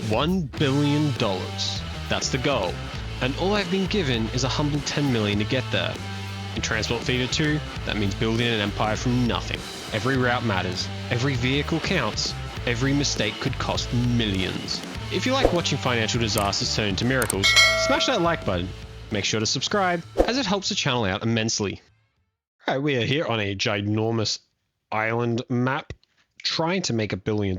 $1 billion. That's the goal. And all I've been given is a humble 10 million to get there. In Transport Feeder 2, that means building an empire from nothing. Every route matters, every vehicle counts, every mistake could cost millions. If you like watching financial disasters turn into miracles, smash that like button. Make sure to subscribe, as it helps the channel out immensely. Alright, we are here on a ginormous island map, trying to make $1 billion.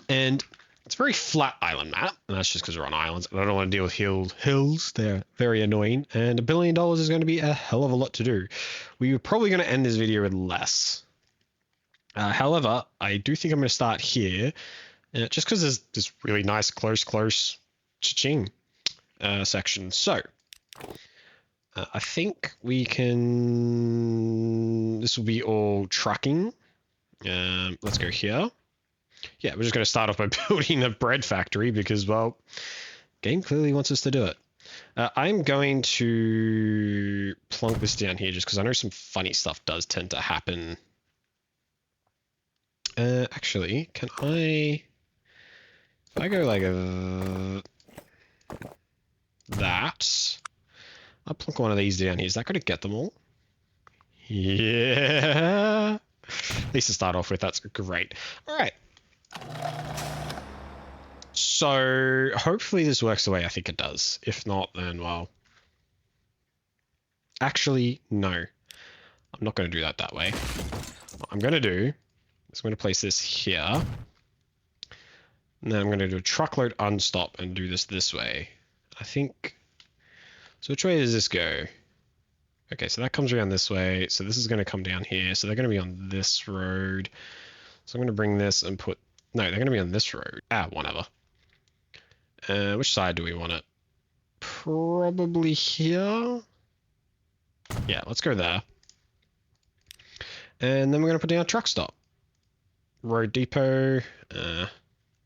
And it's a very flat island map, and that's just because we're on islands, and I don't want to deal with hills. They're very annoying, and $1 billion is going to be a hell of a lot to do. We were probably going to end this video with less. However, I do think I'm going to start here, just because there's this really nice close cha-ching section. So, I think we can... This will be all trucking. Let's go here. Yeah, we're just going to start off by building a bread factory because, well, game clearly wants us to do it. I'm going to plonk this down here just because I know some funny stuff does tend to happen. Actually, can I... If I go like that, I'll plonk one of these down here. Is that going to get them all? Yeah. At least to start off with, that's great. All right. So hopefully this works the way I think it does. If not, then well. Actually, no. I'm not going to do that way. What I'm going to do is I'm going to place this here. And then I'm going to do a truckload unstop and do this way. I think... So which way does this go? Okay, so that comes around this way. So this is going to come down here. So they're going to be on this road. So I'm going to bring this and put... No, they're going to be on this road. Whatever. Which side do we want it? Probably here. Yeah, let's go there. And then we're going to put down a truck stop. Road depot.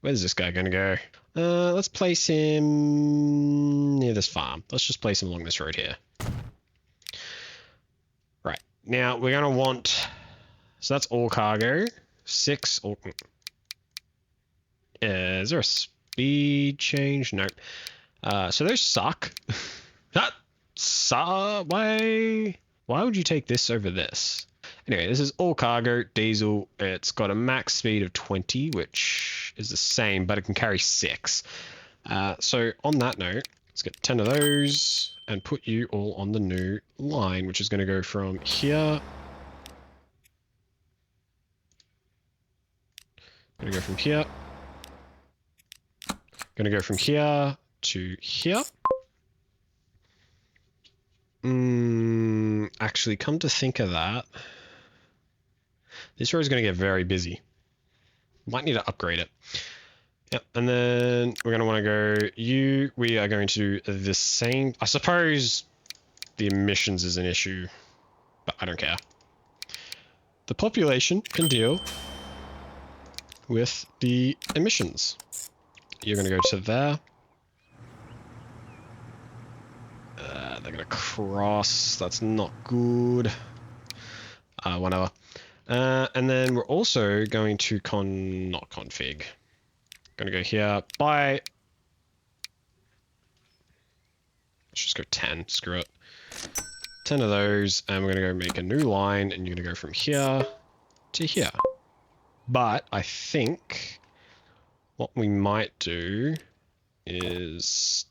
Where's this guy going to go? Let's place him near this farm. Let's just place him along this road here. Right. Now, we're going to want... So that's all cargo. 6... is there a speed change? Nope. So those suck. Why would you take this over this? Anyway, this is all cargo, diesel. It's got a max speed of 20, which is the same, but it can carry 6. So on that note, let's get 10 of those and put you all on the new line, which is going to go from here. Going to go from here. Going to go from here to here. Actually, come to think of that, this road is going to get very busy. Might need to upgrade it. Yep, and then we're going to want to go, we are going to do the same. I suppose the emissions is an issue, but I don't care. The population can deal with the emissions. You're going to go to there. They're going to cross. That's not good. Whatever. And then we're also going to not config. Going to go here. Let's just go 10. Screw it. 10 of those. And we're going to go make a new line. And you're going to go from here to here. But I think what we might do is...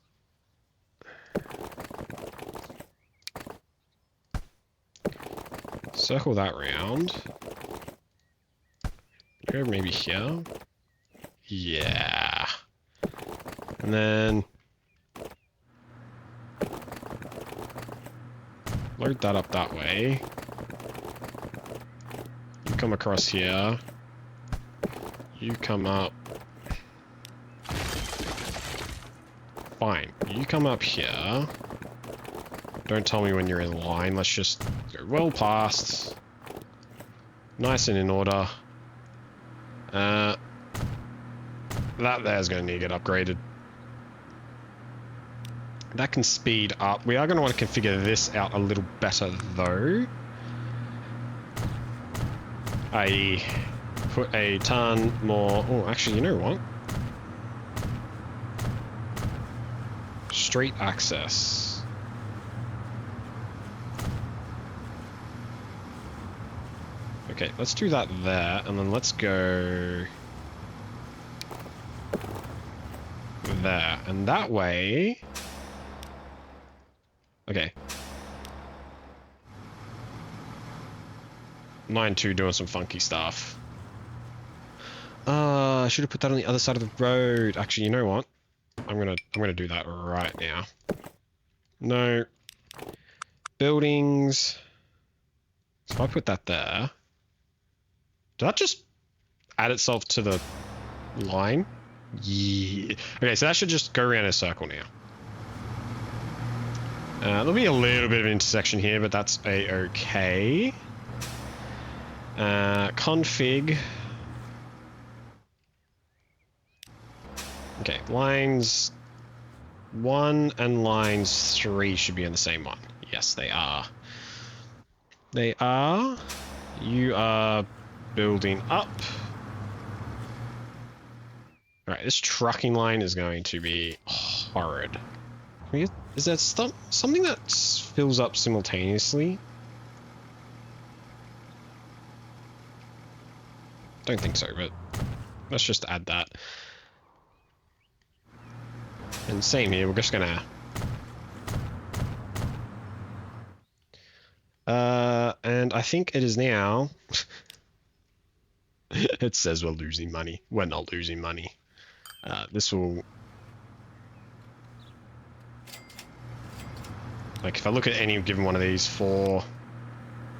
circle that round. Go maybe here. Yeah. And then load that up that way. You come across here. You come up. Fine. You come up here. Don't tell me when you're in line. Let's just go well past. Nice and in order. That there's going to need to get upgraded. That can speed up. We are going to want to configure this out a little better though. I put a ton more. Oh, actually, you know what? Street access. Okay, let's do that there, and then let's go there, and that way. Okay. 9-2 doing some funky stuff. I should have put that on the other side of the road. Actually, you know what? I'm gonna do that right now. No. Buildings. So if I put that there, did that just add itself to the line? Yeah. Okay, so that should just go around in a circle now. There'll be a little bit of an intersection here, but that's a-okay. Config. Okay, lines 1 and lines 3 should be on the same one. Yes, they are. They are. You are building up. Alright, this trucking line is going to be horrid. Is that something that fills up simultaneously? Don't think so, but let's just add that. And same here, we're just gonna... and I think it is now... It says we're losing money. We're not losing money. This will... Like, if I look at any given one of these for...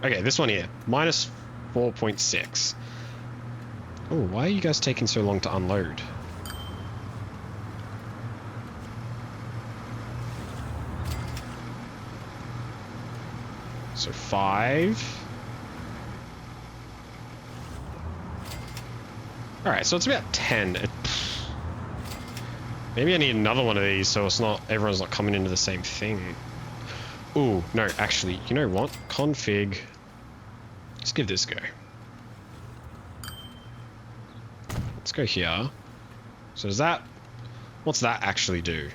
Okay, this one here. Minus 4.6. Oh, why are you guys taking so long to unload? So 5. Alright, so it's about 10. Maybe I need another one of these so it's not everyone's not coming into the same thing. Ooh, no, actually, you know what? Config. Let's give this a go. Let's go here. So does that... What's that actually do?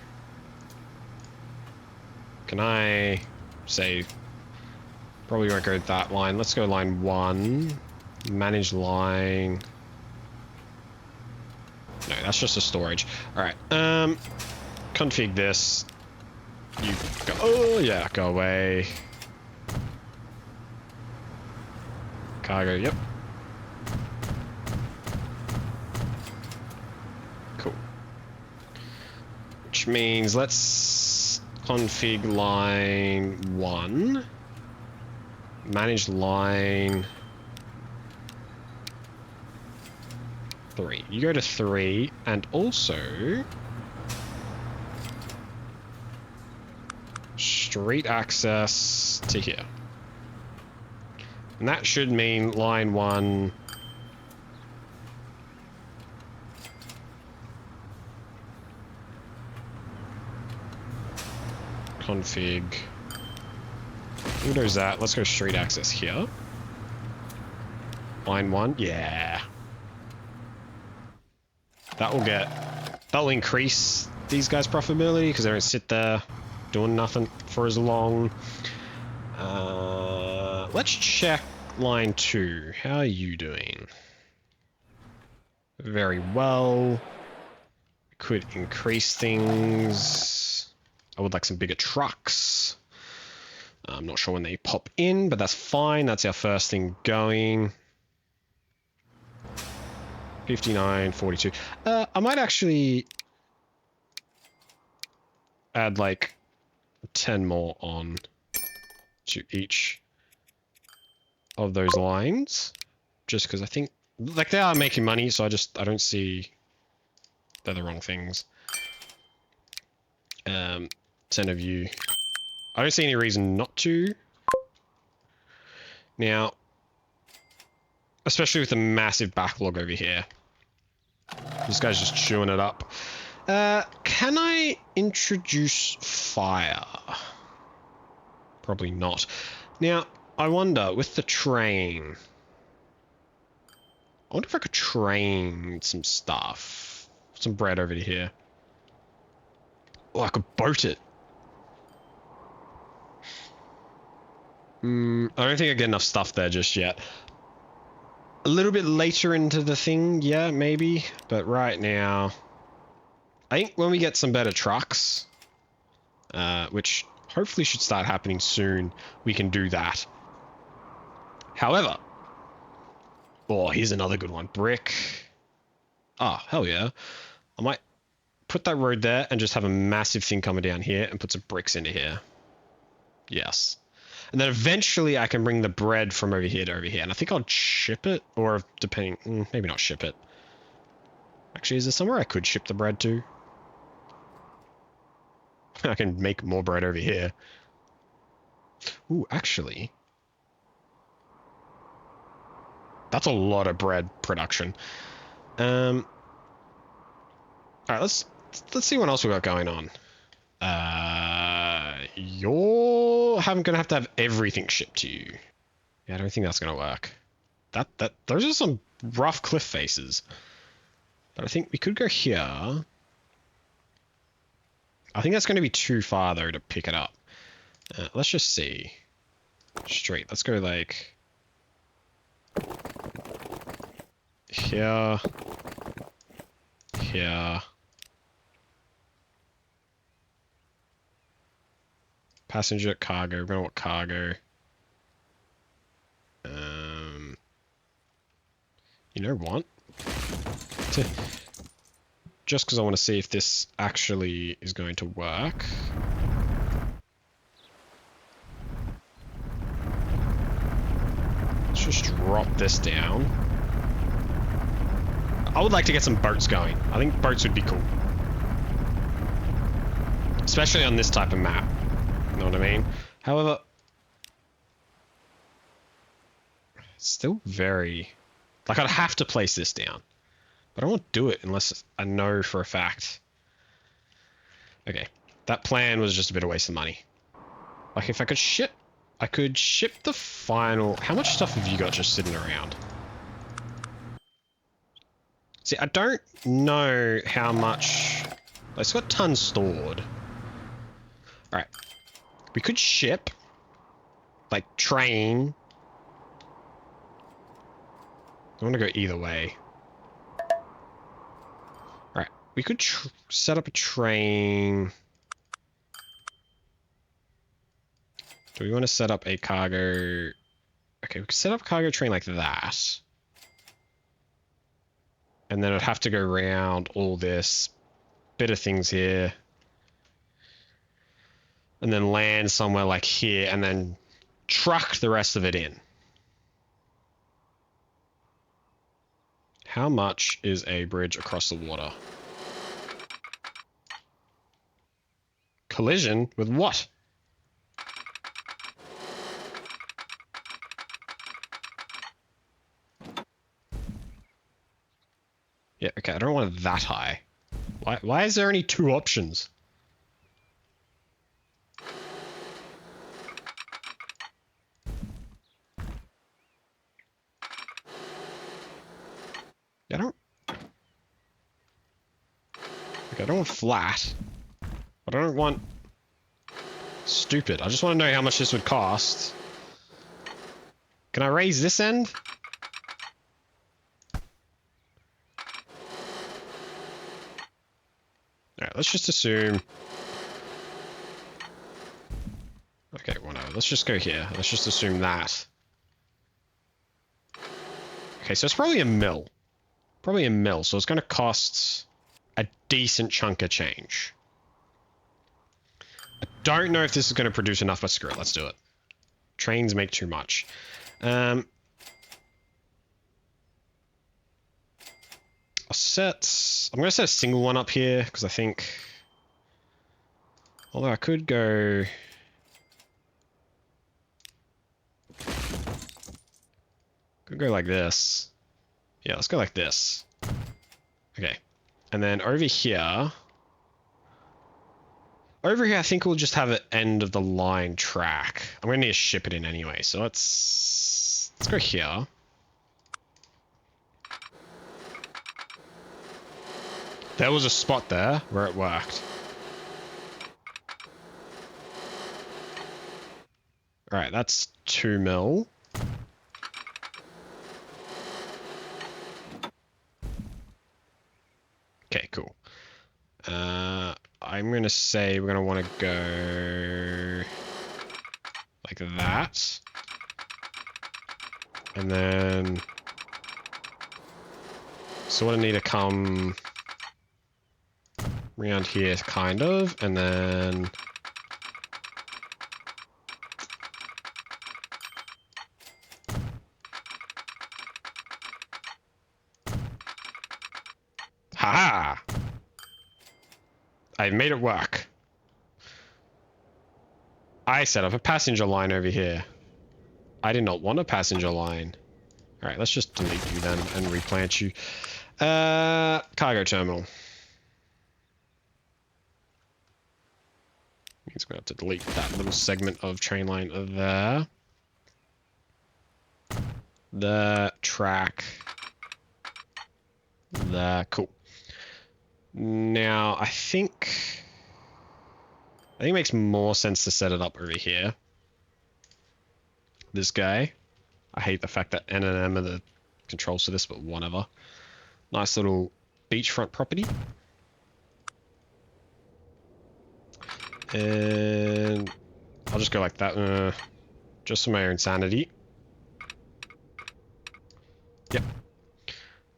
Can I say... Probably won't go that line. Let's go line 1. Manage line... No, that's just a storage. Alright, config this. You go... Oh, yeah, go away. Cargo, yep. Cool. Which means let's config line 1. Manage line 3. You go to 3 and also street access to here. And that should mean line 1 config. Who knows that? Let's go street access here. Line 1, yeah. That'll increase these guys' profitability because they don't sit there doing nothing for as long. Let's check line 2. How are you doing? Very well. Could increase things. I would like some bigger trucks. I'm not sure when they pop in, but that's fine. That's our first thing going. 59, 42. I might actually add like 10 more on to each of those lines. Just because I think, like, they are making money, so I don't see they're the wrong things. 10 of you. I don't see any reason not to. Now, especially with the massive backlog over here. This guy's just chewing it up. Can I introduce fire? Probably not. Now, I wonder, with the train... I wonder if I could train some stuff. Some bread over to here. Oh, I could boat it. I don't think I get enough stuff there just yet. A little bit later into the thing, yeah, maybe. But right now, I think when we get some better trucks, which hopefully should start happening soon, we can do that. However, oh, here's another good one. Brick. Ah, hell yeah. I might put that road there and just have a massive thing coming down here and put some bricks into here. Yes. And then eventually I can bring the bread from over here to over here. And I think I'll ship it, or depending, maybe not ship it. Actually, is there somewhere I could ship the bread to? I can make more bread over here. Ooh, actually. That's a lot of bread production. Alright, let's see what else we got going on. You're gonna have to have everything shipped to you. Yeah, I don't think that's gonna work. Those are some rough cliff faces. But I think we could go here. I think that's gonna be too far though to pick it up. Let's just see. Straight, let's go like... here. Here. Passenger, cargo, we're gonna want cargo. You know what? Just because I want to see if this actually is going to work. Let's just drop this down. I would like to get some boats going. I think boats would be cool. Especially on this type of map. You know what I mean? However, still very... like, I'd have to place this down. But I won't do it unless I know for a fact. Okay. That plan was just a bit of waste of money. Like, if I could ship... I could ship the final... How much stuff have you got just sitting around? See, I don't know how much... It's got tons stored. Alright. We could ship... like, train... I want to go either way. Alright, we could set up a train. Do we want to set up a cargo... Okay, we could set up a cargo train like that. And then I'd have to go around all this bit of things here. And then land somewhere like here and then truck the rest of it in. How much is a bridge across the water? Collision with what? Yeah, okay, I don't want it that high. Why is there only two options? I don't... Okay, I don't want flat. But I don't want... stupid. I just want to know how much this would cost. Can I raise this end? Alright, let's just assume... Okay, well no, let's just go here. Let's just assume that. Okay, so it's probably a mil. Probably a mil, so it's going to cost a decent chunk of change. I don't know if this is going to produce enough, but screw it, let's do it. Trains make too much. I'll set... I'm going to set a single one up here, because I think... Although I could go... Could go like this. Yeah, let's go like this. Okay. And then over here... Over here, I think we'll just have an end of the line track. I'm going to need to ship it in anyway, so let's go here. There was a spot there where it worked. All right, that's 2 mil. Okay, cool. I'm gonna say we're gonna want to go like that, and then sort of need to come around here, kind of, and then haha! I made it work. I set up a passenger line over here. I did not want a passenger line. All right, let's just delete you then and replant you. Cargo terminal. Means we're gonna have to delete that little segment of train line there. The track. There, cool. Now, I think it makes more sense to set it up over here. This guy. I hate the fact that N and M are the controls for this, but whatever. Nice little beachfront property. And I'll just go like that, just for my own sanity. Yep.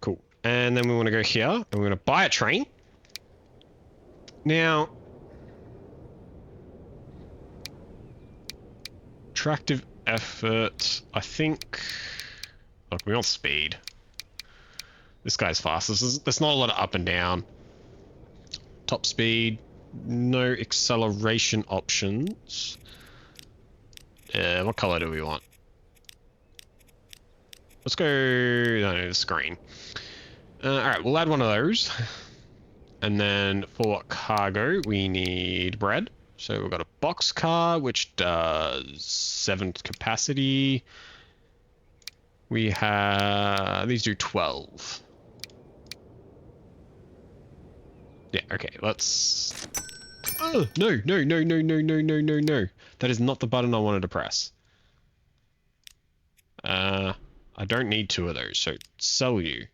Cool. And then we want to go here, and we're going to buy a train. Now, attractive effort, I think. Look, we want speed. This guy's fast. There's not a lot of up and down. Top speed, no acceleration options. What color do we want? Let's go, no, this green. Alright, we'll add one of those. And then for cargo, we need bread. So we've got a box car, which does 7 capacity. We have, these do 12. Yeah, okay, let's... Oh, no. That is not the button I wanted to press. I don't need 2 of those, so sell you.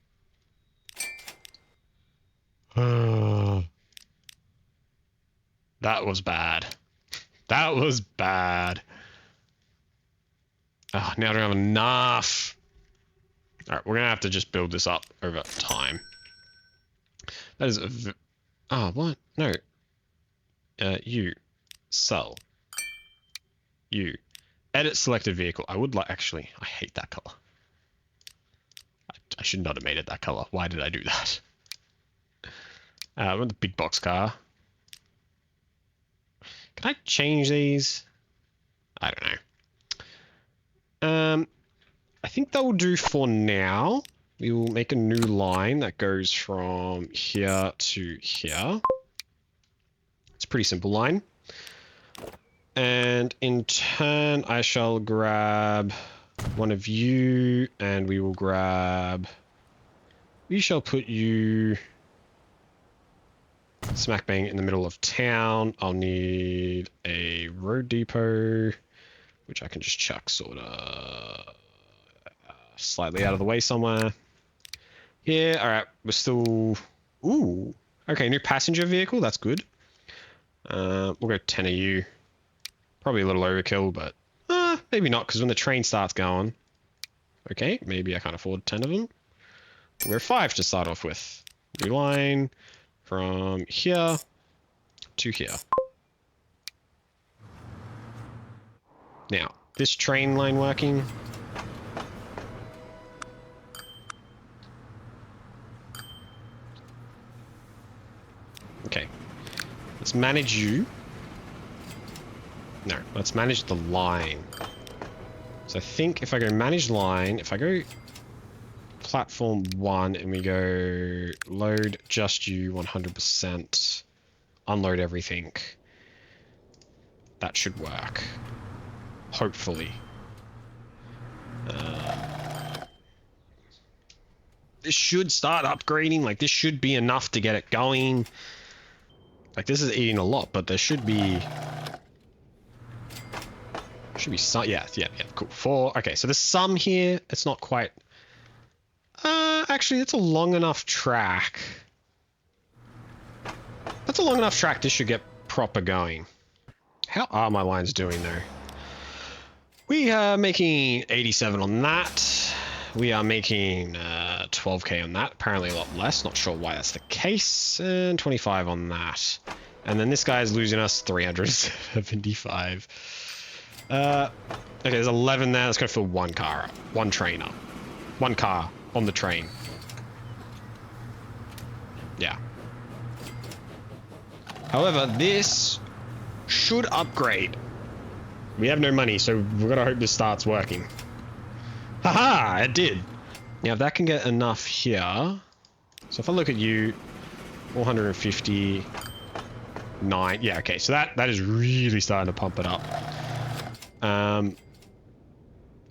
That was bad. That was bad. Oh, now I don't have enough. Alright, we're gonna have to just build this up over time. That is a... Oh, what? No. You. Sell. You. Edit selected vehicle. I would like... Actually, I hate that color. I should not have made it that color. Why did I do that? I want the big box car. Can I change these? I don't know. I think that will do for now. We will make a new line that goes from here to here. It's a pretty simple line. And in turn, I shall grab one of you, and we will grab... We shall put you smack bang in the middle of town. I'll need a road depot, which I can just chuck sort of slightly out of the way somewhere. Yeah, all right, we're still... Ooh, okay, new passenger vehicle, that's good. We'll go 10 of you. Probably a little overkill, but maybe not, because when the train starts going... Okay, maybe I can't afford 10 of them. We're 5 to start off with. New line from here to here. Now, this train line working... Okay, let's manage you. No, let's manage the line. So I think if I go manage line, if I go platform 1 and we go load just you 100%, unload everything, that should work. Hopefully. This should start upgrading, like this should be enough to get it going. Like this is eating a lot, but there should be Should be some, yeah, cool. 4, okay, so there's some here. It's not quite, actually, it's a long enough track. That's a long enough track. This should get proper going. How are my lines doing though? We are making 87 on that. We are making 12k on that. Apparently a lot less. Not sure why that's the case. And 25 on that. And then this guy is losing us 375. Okay, there's 11 there. Let's go for one car up. One train up. One car on the train. Yeah. However, this should upgrade. We have no money, so we've got to hope this starts working. Haha, it did. Now, if that can get enough here. So if I look at you, 459. Yeah, okay, so that is really starting to pump it up.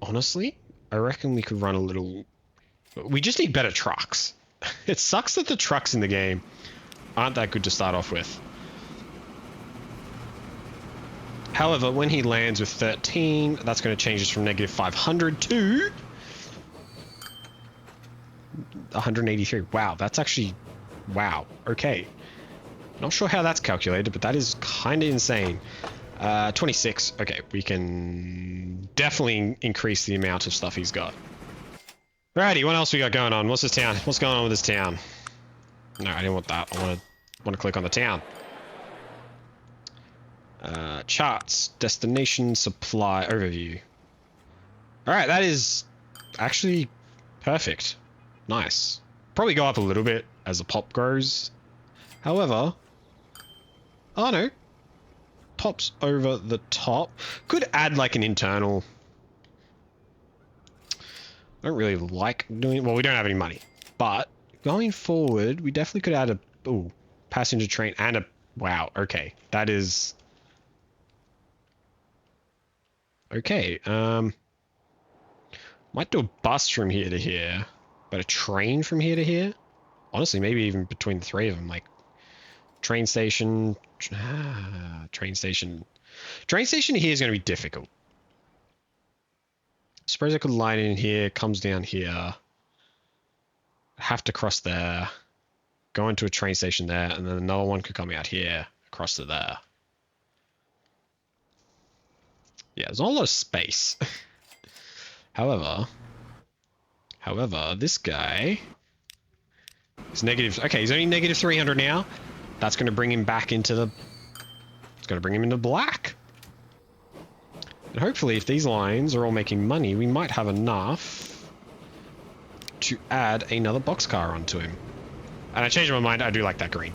Honestly, I reckon we could run a little... We just need better trucks. It sucks that the trucks in the game aren't that good to start off with. However, when he lands with 13, that's going to change us from negative 500 to 183. Wow, that's actually... Wow, okay. Not sure how that's calculated, but that is kind of insane. 26. Okay, we can definitely increase the amount of stuff he's got. Alrighty, what else we got going on? What's this town? What's going on with this town? No, I didn't want that. I want to click on the town. Charts, destination, supply, overview. Alright, that is actually perfect. Nice. Probably go up a little bit as the pop grows. However, oh no. Pops over the top. Could add like an internal. I don't really like doing, well, we don't have any money, but going forward, we definitely could add a, ooh, passenger train and a, wow, okay. That is, okay, might do a bus from here to here, but a train from here to here? Honestly, maybe even between the three of them, like train station, train station. Train station here is going to be difficult. Suppose I could line in here, comes down here. Have to cross there. Go into a train station there, and then another one could come out here, across to there. Yeah, there's not a lot of space. However, this guy is negative. Okay, he's only negative 300 now. That's going to bring him back into the... It's going to bring him into black. And hopefully, if these lines are all making money, we might have enough to add another boxcar onto him. And I changed my mind. I do like that green.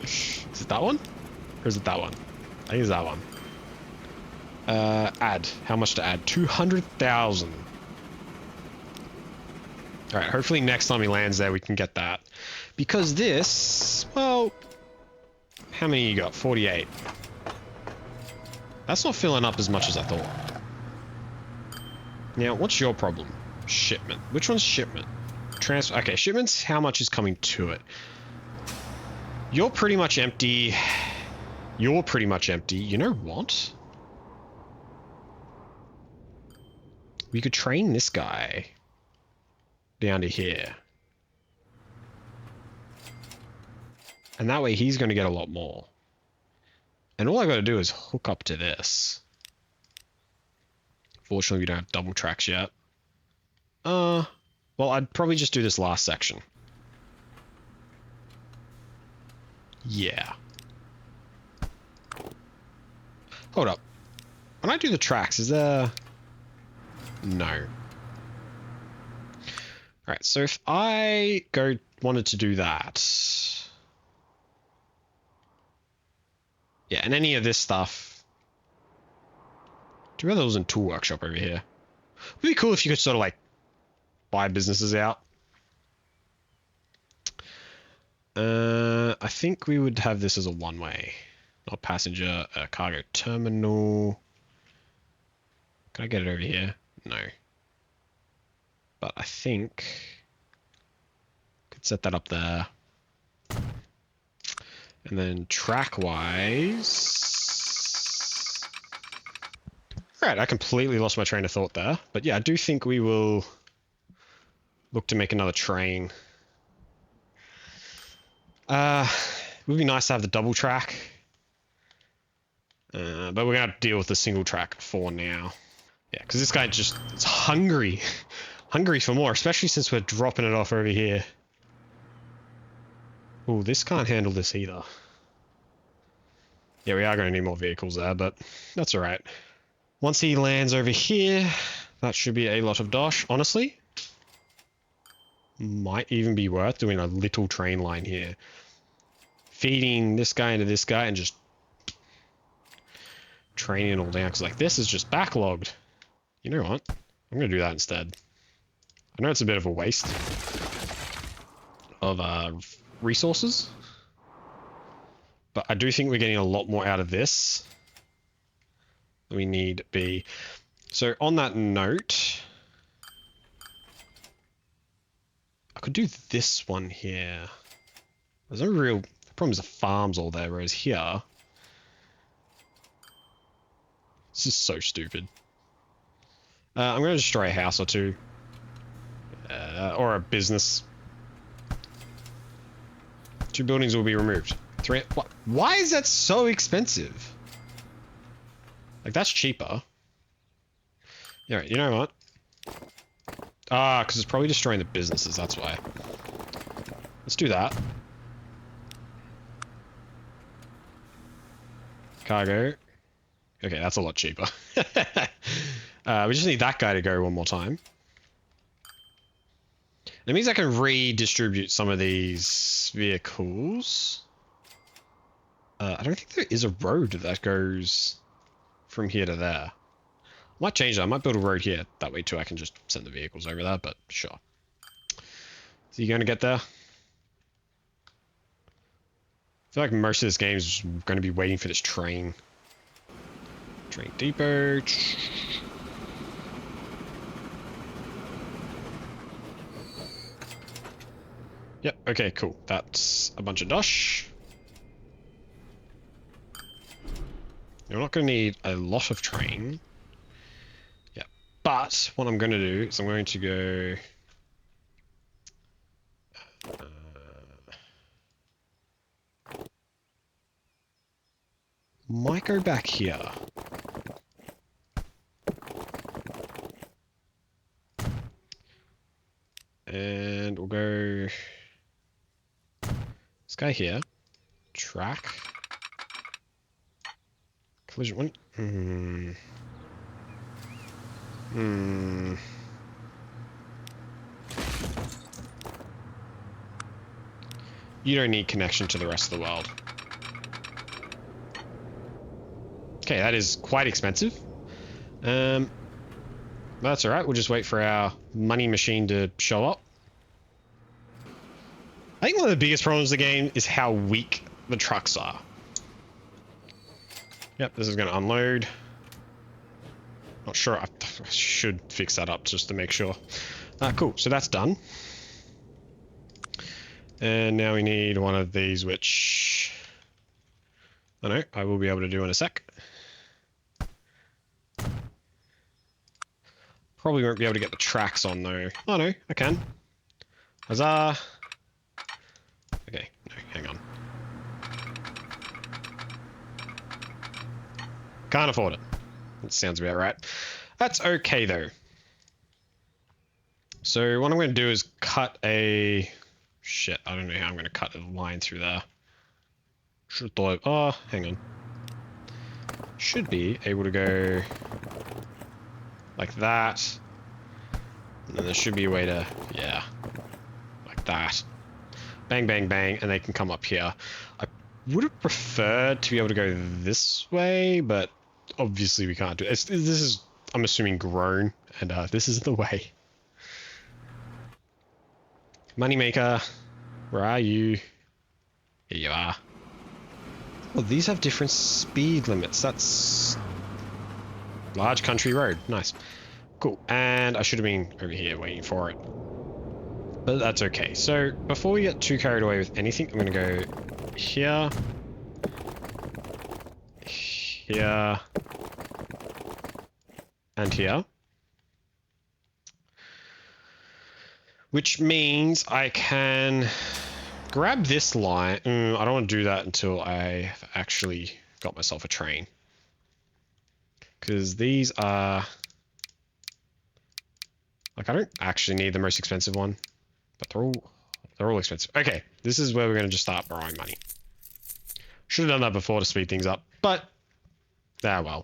Is it that one? Or is it that one? I think it's that one. Add. How much to add? 200,000. Alright, hopefully next time he lands there, we can get that. Because this... Well... How many you got? 48. That's not filling up as much as I thought. Now, what's your problem? Shipment. Which one's shipment? Transfer. Okay, shipments, how much is coming to it? You're pretty much empty. You're pretty much empty. You know what? We could train this guy down to here. And that way he's going to get a lot more. And all I got to do is hook up to this. Fortunately, we don't have double tracks yet. Well, I'd probably just do this last section. Yeah. Hold up. When I do the tracks, is there... No. Alright, so if I wanted to do that... Yeah, and any of this stuff... Do you remember there was a tool workshop over here? It'd be cool if you could sort of like buy businesses out. I think we would have this as a one-way. Not passenger, cargo terminal. Can I get it over here? No. But I think... Could set that up there. And then track-wise... Right, I completely lost my train of thought there. But yeah, I do think we will look to make another train. It would be nice to have the double track. But we're going to deal with the single track for now. Yeah, because this guy just is hungry. Hungry for more, especially since we're dropping it off over here. Oh, this can't handle this either. Yeah, we are going to need more vehicles there, but that's alright. Once he lands over here, that should be a lot of dosh. Honestly, might even be worth doing a little train line here. Feeding this guy into this guy and just training it all down. Because like this is just backlogged. You know what? I'm going to do that instead. I know it's a bit of a waste of resources. But I do think we're getting a lot more out of this than we need be. So on that note, I could do this one here. There's no real... The problem is the farm's all there, whereas here... This is so stupid. I'm going to destroy a house or two. Or a business. 2 buildings will be removed. 3... What? Why is that so expensive? Like, that's cheaper. Yeah, you know what? Ah, because it's probably destroying the businesses, that's why. Let's do that. Cargo. Okay, that's a lot cheaper. We just need that guy to go one more time. It means I can redistribute some of these vehicles. I don't think there is a road that goes from here to there. I might change that. I might build a road here. That way too I can just send the vehicles over there, but sure. So you going to get there? I feel like most of this game is going to be waiting for this train. Train depot. Yep, okay, cool. That's a bunch of dosh. You're not going to need a lot of train. Yeah, but what I'm going to do is I'm going to go... might go back here. And we'll go... this guy here. Track. Collision one. You don't need connection to the rest of the world. Okay, that is quite expensive. That's alright, we'll just wait for our money machine to show up. I think one of the biggest problems of the game is how weak the trucks are. Yep, this is going to unload. Not sure, I should fix that up just to make sure. Cool, so that's done. And now we need one of these, which... I know, I will be able to do in a sec. Probably won't be able to get the tracks on though. Oh no, I can. Huzzah! Okay, no, hang on. Can't afford it. That sounds about right. That's okay though. So what I'm going to do is cut a... Shit, I don't know how I'm going to cut a line through there. Should have thought... Oh, hang on. Should be able to go... like that. And then there should be a way to... yeah. Like that. Bang, bang, bang, and they can come up here. I would have preferred to be able to go this way, but obviously we can't do it. This is, I'm assuming, grown, and this is the way. Moneymaker, where are you? Here you are. Well, these have different speed limits. That's... large country road. Nice. Cool. And I should have been over here waiting for it. But that's okay. So before we get too carried away with anything, I'm going to go here. Here. and here. Which means I can grab this line. I don't want to do that until I've actually got myself a train. Because these are... Like, I don't actually need the most expensive one. But they're all expensive. Okay, this is where we're going to just start borrowing money. Should have done that before to speed things up. But, well. I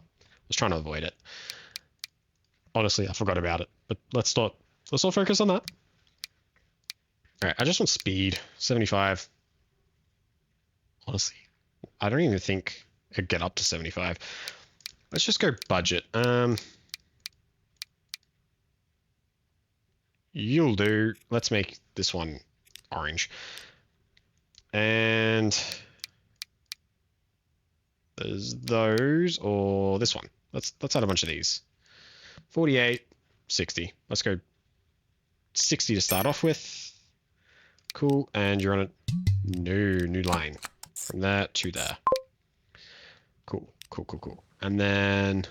was trying to avoid it. Honestly, I forgot about it. But let's not focus on that. Alright, I just want speed. 75. Honestly, I don't even think it'd get up to 75. Let's just go budget. You'll do. Let's make this one orange. And there's those, or this one. Let's add a bunch of these. 48, 60. Let's go 60 to start off with. Cool, and you're on a new line. From there to there. Cool. And then...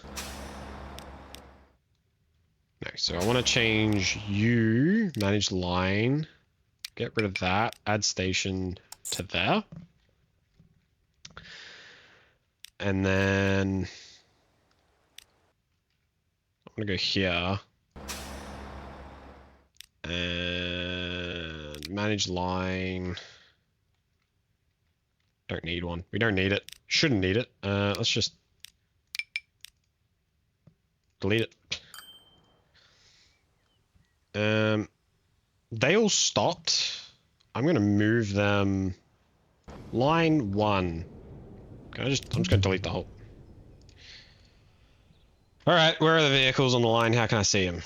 No, so I want to change you, manage line, get rid of that, add station to there. And then... I'm going to go here. And manage line. Don't need one. We don't need it. Shouldn't need it. Let's just delete it. They all stopped. I'm going to move them. Line 1. I'm just going to delete the whole. All right, where are the vehicles on the line? How can I see them?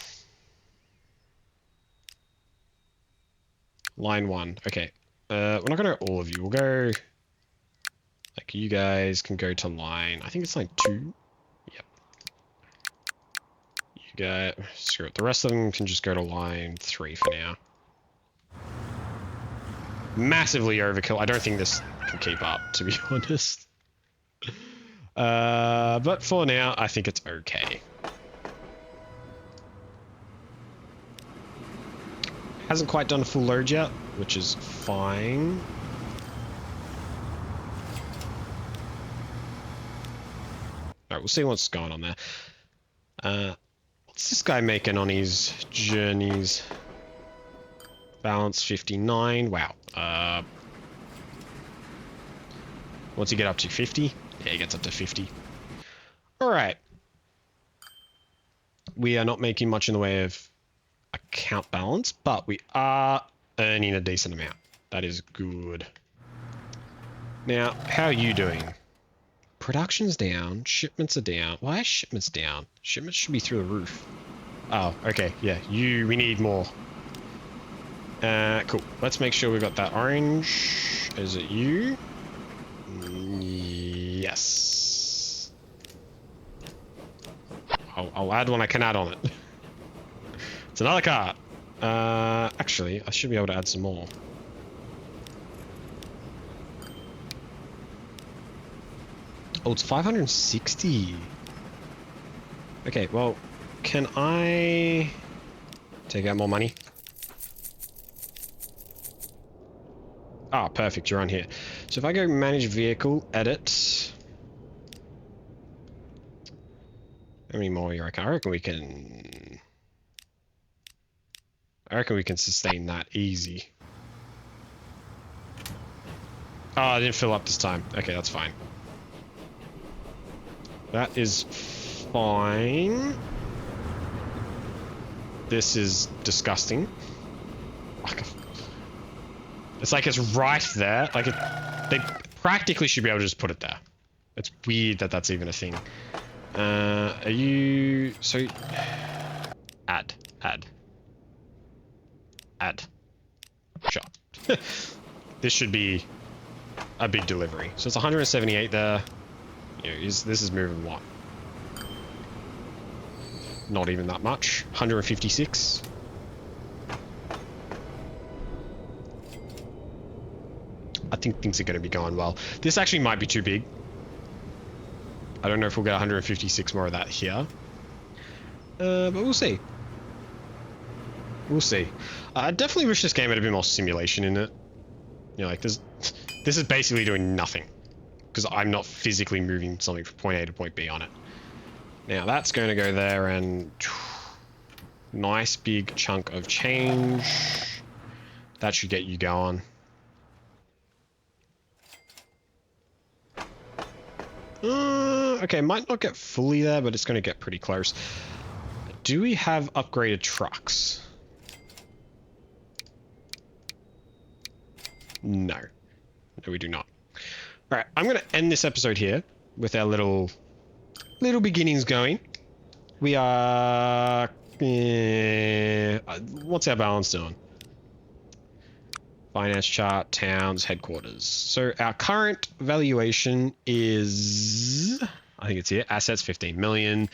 Line 1. Okay. We're not going to go all of you. We'll go... Like, you guys can go to line... I think it's line 2. Yep. You guys... Screw it. The rest of them can just go to line 3 for now. Massively overkill. I don't think this can keep up, to be honest. But for now, I think it's okay. Hasn't quite done a full load yet, which is fine. Alright, we'll see what's going on there. What's this guy making on his journeys? Balance 59. Wow. What's he get up to? 50? Yeah, he gets up to 50. Alright. We are not making much in the way of account balance, but we are earning a decent amount. That is good. Now, how are you doing? Production's down. Shipments are down. Why are shipments down? Shipments should be through the roof. Oh, okay. Yeah, we need more. Cool. Let's make sure we got that orange. Is it you? Yes. I'll add one I can add on it. It's another car. Actually, I should be able to add some more. Oh, it's 560. Okay, well, can I take out more money? Ah, perfect, you're on here. So if I go manage vehicle, edit. How many more you reckon? I reckon we can sustain that easy. Oh, I didn't fill up this time. Okay, that's fine. That is fine. This is disgusting. It's like it's right there. Like they practically should be able to just put it there. It's weird that that's even a thing. Are you... So... Add. Sure. This should be a big delivery. So it's 178 there. You know, this is moving what? Not even that much. 156. I think things are going to be going well. This actually might be too big. I don't know if we'll get 156 more of that here. But we'll see. We'll see. I definitely wish this game had a bit more simulation in it. You know, like this is basically doing nothing because I'm not physically moving something from point A to point B on it. Now that's going to go there, and nice big chunk of change. That should get you going. Okay, might not get fully there, but it's going to get pretty close. Do we have upgraded trucks? No. No, we do not. Alright, I'm going to end this episode here with our little beginnings going. We are... what's our balance doing? Finance chart, towns, headquarters. So our current valuation is... I think it's here. Assets, 15 million.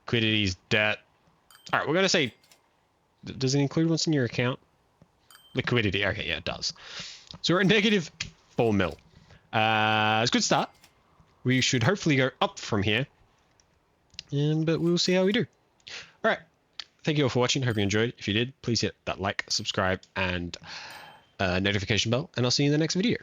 Liquidity's debt. Alright, we're going to say... Does it include what's in your account? Liquidity. Okay, yeah, it does. So we're at negative 4 mil. It's a good start. We should hopefully go up from here. But we'll see how we do. Alright. Thank you all for watching. Hope you enjoyed. If you did, please hit that like, subscribe, and notification bell. And I'll see you in the next video.